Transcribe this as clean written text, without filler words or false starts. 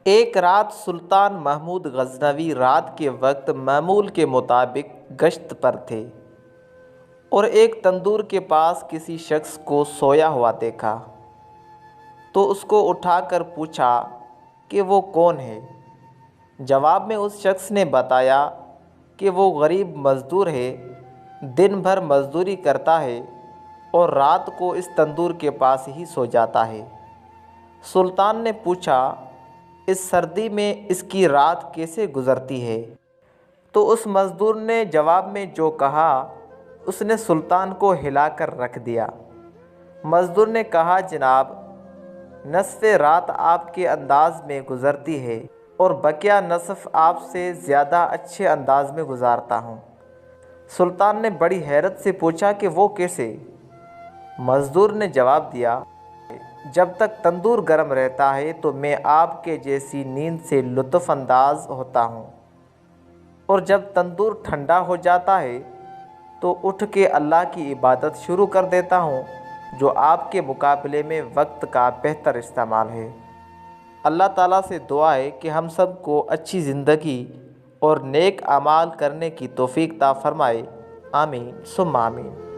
ایک رات سلطان محمود غزنوی رات کے وقت معمول کے مطابق گشت پر تھے اور ایک تندور کے پاس کسی شخص کو سویا ہوا دیکھا تو اس کو اٹھا کر پوچھا کہ وہ کون ہے۔ جواب میں اس شخص نے بتایا کہ وہ غریب مزدور ہے، دن بھر مزدوری کرتا ہے اور رات کو اس تندور کے پاس ہی سو جاتا ہے۔ سلطان نے پوچھا، اس سردی میں اس کی رات کیسے گزرتی ہے؟ تو اس مزدور نے جواب میں جو کہا اس نے سلطان کو ہلا کر رکھ دیا۔ مزدور نے کہا، جناب، نصف رات آپ کے انداز میں گزرتی ہے اور بقیہ نصف آپ سے زیادہ اچھے انداز میں گزارتا ہوں۔ سلطان نے بڑی حیرت سے پوچھا کہ وہ کیسے؟ مزدور نے جواب دیا، جب تک تندور گرم رہتا ہے تو میں آپ کے جیسی نیند سے لطف انداز ہوتا ہوں، اور جب تندور ٹھنڈا ہو جاتا ہے تو اٹھ کے اللہ کی عبادت شروع کر دیتا ہوں، جو آپ کے مقابلے میں وقت کا بہتر استعمال ہے۔ اللہ تعالیٰ سے دعا ہے کہ ہم سب کو اچھی زندگی اور نیک اعمال کرنے کی توفیق عطا فرمائے۔ آمین ثم آمین۔